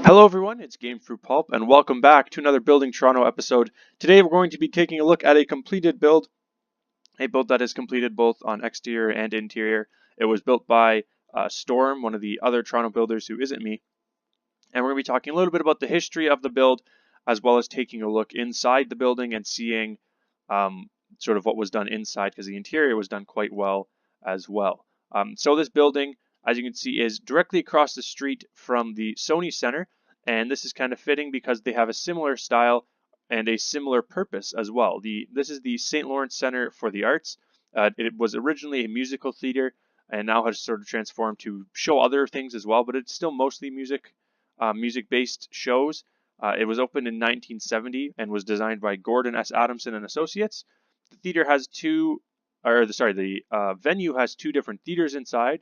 Hello everyone, it's Gamefruitpulp, and welcome back to another Building Toronto episode. Today we're going to be taking a look at a completed build, a build that is completed both on exterior and interior. It was built by Storm, one of the other Toronto builders who isn't me, and we're going to be talking a little bit about the history of the build, as well as taking a look inside the building and seeing sort of what was done inside, because the interior was done quite well as well. So this building, as you can see, is directly across the street from the Sony Center, and this is kind of fitting because they have a similar style and a similar purpose as well. This is the St. Lawrence Center for the Arts. It was originally a musical theater and now has sort of transformed to show other things as well, but it's still mostly music-based shows. It was opened in 1970 and was designed by Gordon S. Adamson and Associates. The theater has the venue has two different theaters inside.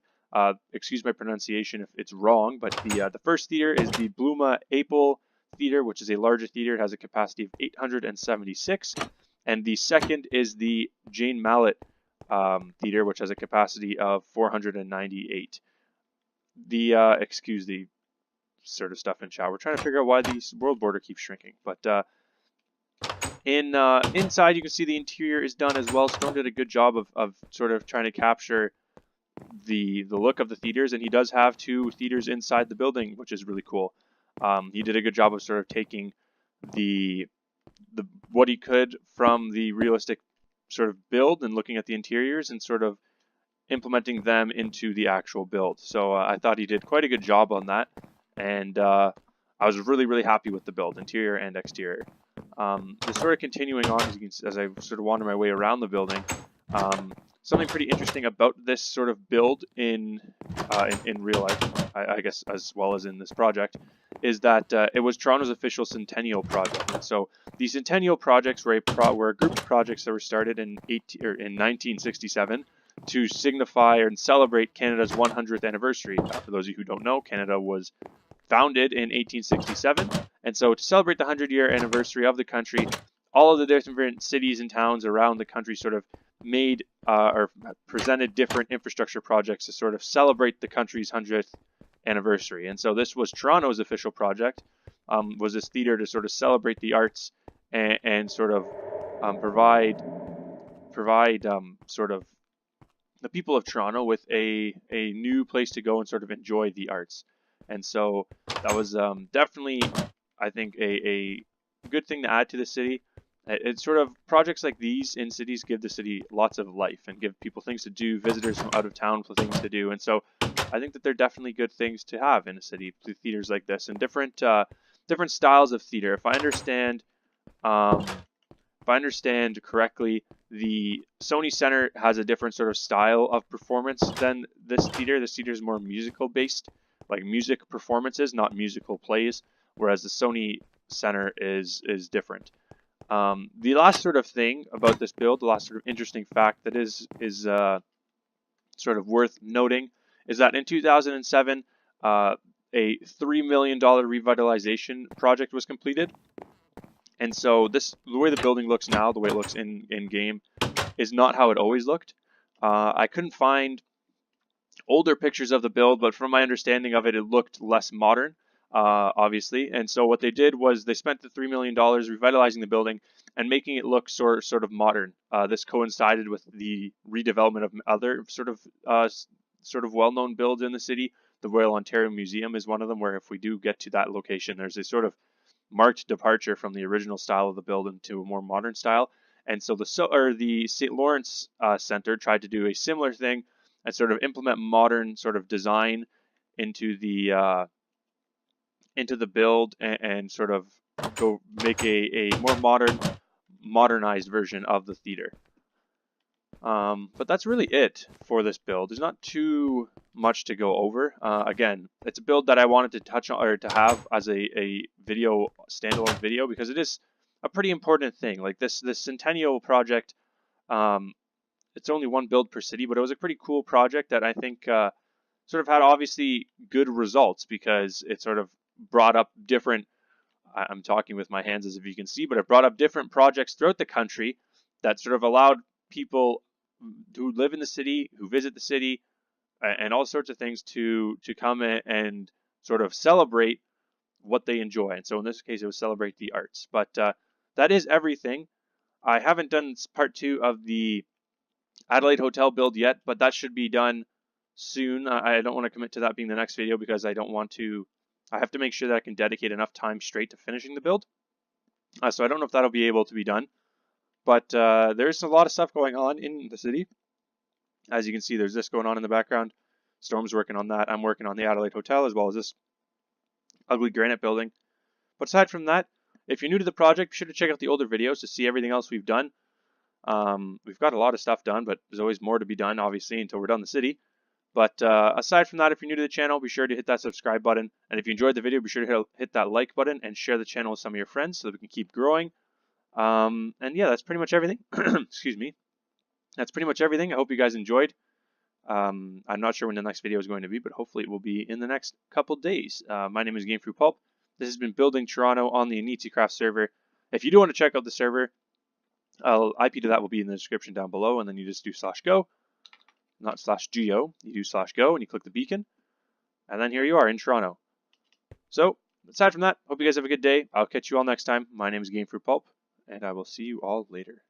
Excuse my pronunciation if it's wrong, but the first theater is the Bluma Apple Theater, which is a larger theater. It has a capacity of 876, and the second is the Jane Mallet Theater, which has a capacity of 498. Excuse the sort of stuff in chat. We're trying to figure out why the world border keeps shrinking, but inside you can see the interior is done as well. Storm did a good job of sort of trying to capture the look of the theaters, and he does have two theaters inside the building, which is really cool. He did a good job of sort of taking the what he could from the realistic sort of build and looking at the interiors and sort of implementing them into the actual build. So I thought he did quite a good job on that, and I was really happy with the build, interior and exterior. Just sort of continuing on as I sort of wander my way around the building. Something pretty interesting about this sort of build in real life, I guess, as well as in this project, is that it was Toronto's official centennial project. And so the centennial projects were a group of projects that were started in 1967 to signify and celebrate Canada's 100th anniversary. For those of you who don't know, Canada was founded in 1867, and so to celebrate the 100-year anniversary of the country, all of the different cities and towns around the country sort of made or presented different infrastructure projects to sort of celebrate the country's 100th anniversary. And so this was Toronto's official project, was this theater to sort of celebrate the arts and sort of provide sort of the people of Toronto with a new place to go and sort of enjoy the arts. And so that was definitely, I think, a good thing to add to the city. It's sort of projects like these in cities give the city lots of life and give people things to do, visitors from out of town things to do. And so I think that they're definitely good things to have in a city, theaters like this, and different styles of theater. If I understand correctly, the Sony Center has a different sort of style of performance than this theater. This theater is more musical based, like music performances, not musical plays, whereas the Sony Center is different. The last sort of thing about this build, the last sort of interesting fact that is sort of worth noting, is that in 2007, a $3 million revitalization project was completed. And so the way the building looks now, the way it looks in game, is not how it always looked. I couldn't find older pictures of the build, but from my understanding of it, it looked less modern, obviously. And so what they did was they spent the $3 million revitalizing the building and making it look sort of modern. This coincided with the redevelopment of other sort of well-known builds in the city. The Royal Ontario Museum is one of them, where if we do get to that location, there's a sort of marked departure from the original style of the build into a more modern style. And so the St. Lawrence Center tried to do a similar thing and sort of implement modern sort of design into the build and sort of go make a more modernized version of the theater. But that's really it for this build. There's not too much to go over. Again, it's a build that I wanted to touch on or to have as a standalone video, because it is a pretty important thing. Like this Centennial project, it's only one build per city, but it was a pretty cool project that I think sort of had obviously good results, because it sort of brought up different, I'm talking with my hands as if you can see, but it brought up different projects throughout the country that sort of allowed people who live in the city, who visit the city, and all sorts of things to come in and sort of celebrate what they enjoy. And so in this case, it was celebrate the arts. But that is everything. I haven't done part 2 of the Adelaide Hotel build yet, but that should be done soon. I don't want to commit to that being the next video because I don't want to. I have to make sure that I can dedicate enough time straight to finishing the build. So I don't know if that'll be able to be done. But there's a lot of stuff going on in the city. As you can see, there's this going on in the background. Storm's working on that. I'm working on the Adelaide Hotel as well as this ugly granite building. But aside from that, if you're new to the project, be sure to check out the older videos to see everything else we've done. We've got a lot of stuff done, but there's always more to be done, obviously, until we're done the city. But aside from that, if you're new to the channel, be sure to hit that subscribe button. And if you enjoyed the video, be sure to hit that like button and share the channel with some of your friends so that we can keep growing. And yeah, that's pretty much everything. Excuse me. That's pretty much everything. I hope you guys enjoyed. I'm not sure when the next video is going to be, but hopefully it will be in the next couple days. My name is Gamefruitpulp. This has been Building Toronto on the Anitsi server. If you do want to check out the server, IP to that will be in the description down below, and then you just do /go, not /go. You do /go, and you click the beacon, and then here you are in Toronto. So, aside from that, hope you guys have a good day. I'll catch you all next time. My name is Gamefruitpulp, and I will see you all later.